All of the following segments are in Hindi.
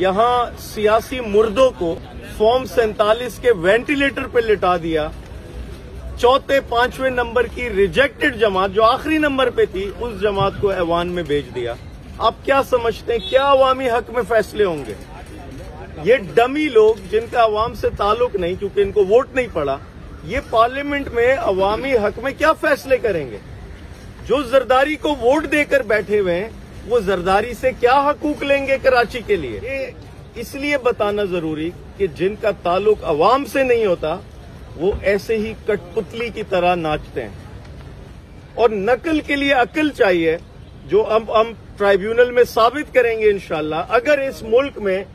यहाँ सियासी मुर्दों को फॉर्म 47 के वेंटिलेटर पे लिटा दिया। चौथे पांचवें नंबर की रिजेक्टेड जमात जो आखिरी नंबर पे थी उस जमात को ऐवान में भेज दिया। आप क्या समझते हैं क्या अवामी हक में फैसले होंगे? ये डमी लोग जिनका अवाम से ताल्लुक नहीं, क्योंकि इनको वोट नहीं पड़ा, ये पार्लियामेंट में अवामी हक में क्या फैसले करेंगे? जो जरदारी को वोट देकर बैठे हुए हैं वो जरदारी से क्या हकूक लेंगे कराची के लिए? ये इसलिए बताना जरूरी कि जिनका ताल्लुक अवाम से नहीं होता वो ऐसे ही कठपुतली की तरह नाचते हैं। और नकल के लिए अकल चाहिए, जो हम ट्राइब्यूनल में साबित करेंगे इंशाल्लाह। अगर इस मुल्क में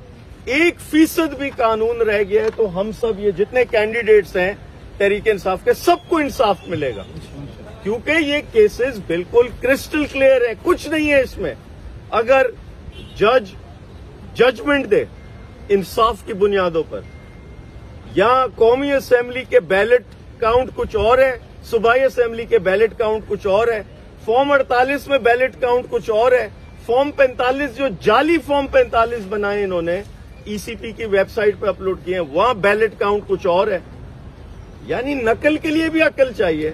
1% भी कानून रह गया है तो हम सब ये जितने कैंडिडेट्स हैं तहरीक इंसाफ के, सबको इंसाफ मिलेगा, क्योंकि ये केसेस बिल्कुल क्रिस्टल क्लियर है, कुछ नहीं है इसमें। अगर जज जजमेंट दे इंसाफ की बुनियादों पर, या कौमी असेंबली के बैलेट काउंट कुछ और है, सूबाई असेंबली के बैलेट काउंट कुछ और है, फॉर्म 48 में बैलेट काउंट कुछ और है, फॉर्म 45 जो जाली फॉर्म 45 बनाए इन्होंने ईसीपी की वेबसाइट पे अपलोड किए हैं, वहां बैलेट काउंट कुछ और है। यानी नकल के लिए भी अकल चाहिए।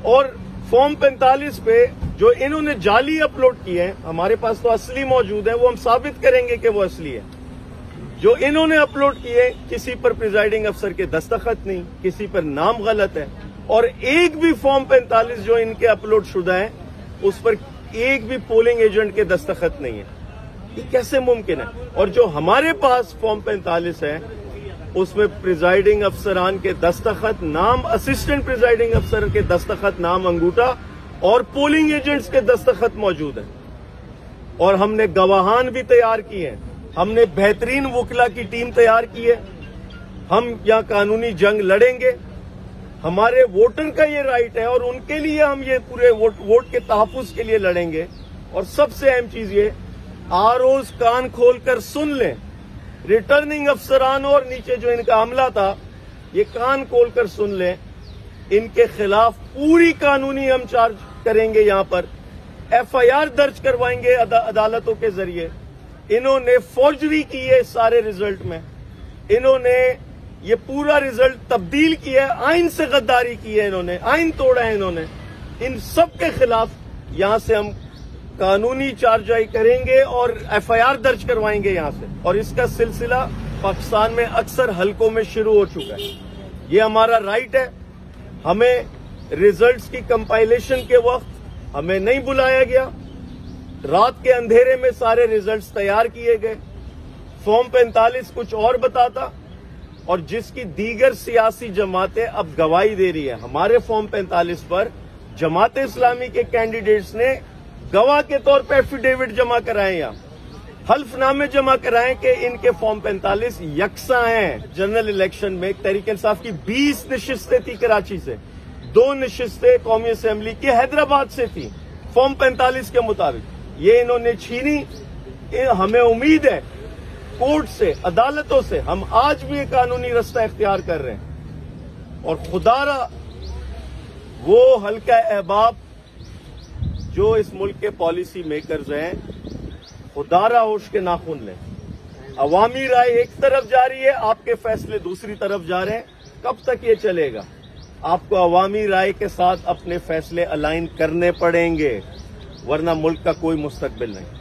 और फॉर्म 45 पे जो इन्होंने जाली अपलोड किए हैं, हमारे पास तो असली मौजूद है, वो हम साबित करेंगे कि वो असली है। जो इन्होंने अपलोड किए किसी पर प्रिजाइडिंग अफसर के दस्तखत नहीं, किसी पर नाम गलत है, और एक भी फॉर्म 45 जो इनके अपलोड शुदा है उस पर एक भी पोलिंग एजेंट के दस्तखत नहीं है। ये कैसे मुमकिन है? और जो हमारे पास फॉर्म 45 है उसमें प्रिजाइडिंग अफसरान के दस्तखत, नाम असिस्टेंट प्रिजाइडिंग अफसर के दस्तखत, नाम अंगूठा, और पोलिंग एजेंट्स के दस्तखत मौजूद है। और हमने गवाहान भी तैयार किए हैं, हमने बेहतरीन वकला की टीम तैयार की है। हम यहाँ कानूनी जंग लड़ेंगे, हमारे वोटर का ये राइट है और उनके लिए हम ये पूरे वोट के तहफ्फुज के लिए लड़ेंगे। और सबसे अहम चीज ये, आरओज कान खोलकर सुन लें, रिटर्निंग अफसरान और नीचे जो इनका अमला था ये कान खोलकर सुन लें, इनके खिलाफ पूरी कानूनी हम चार्ज करेंगे। यहाँ पर एफआईआर दर्ज करवाएंगे अदालतों के जरिए। इन्होंने फौजरी की है सारे रिजल्ट में, इन्होंने ये पूरा रिजल्ट तब्दील किया है, आइन से गद्दारी की है इन्होंने, आइन तोड़ा है इन्होंने। इन सब के खिलाफ यहां से हम कानूनी चार्जशाई करेंगे और एफआईआर दर्ज करवाएंगे यहां से। और इसका सिलसिला पाकिस्तान में अक्सर हलकों में शुरू हो चुका है। ये हमारा राइट है। हमें रिजल्ट्स की कंपाइलेशन के वक्त हमें नहीं बुलाया गया, रात के अंधेरे में सारे रिजल्ट्स तैयार किए गए। फॉर्म 45 कुछ और बताता, और जिसकी दीगर सियासी जमातें अब गवाही दे रही है हमारे फॉर्म 45 पर। जमात इस्लामी के कैंडिडेट्स ने गवाह के तौर पर एफिडेविट जमा कराए, या हल्फनामे जमा कराएं कि इनके फॉर्म 45 यकसा हैं। जनरल इलेक्शन में तहरीक इंसाफ की 20 नशिस्तें थी कराची से, 2 नशिस्तें कौमी असेंबली की हैदराबाद से थी फॉर्म 45 के मुताबिक। ये इन्होंने छीनी। हमें उम्मीद है कोर्ट से, अदालतों से हम आज भी एक कानूनी रास्ता इख्तियार कर रहे हैं। और खुदारा वो हल्का अहबाब जो इस मुल्क के पॉलिसी मेकर्स हैं, खुदारा होश के नाखून लें। अवामी राय एक तरफ जा रही है, आपके फैसले दूसरी तरफ जा रहे हैं। कब तक ये चलेगा? आपको अवामी राय के साथ अपने फैसले अलाइन करने पड़ेंगे, वरना मुल्क का कोई मुस्तकबिल नहीं।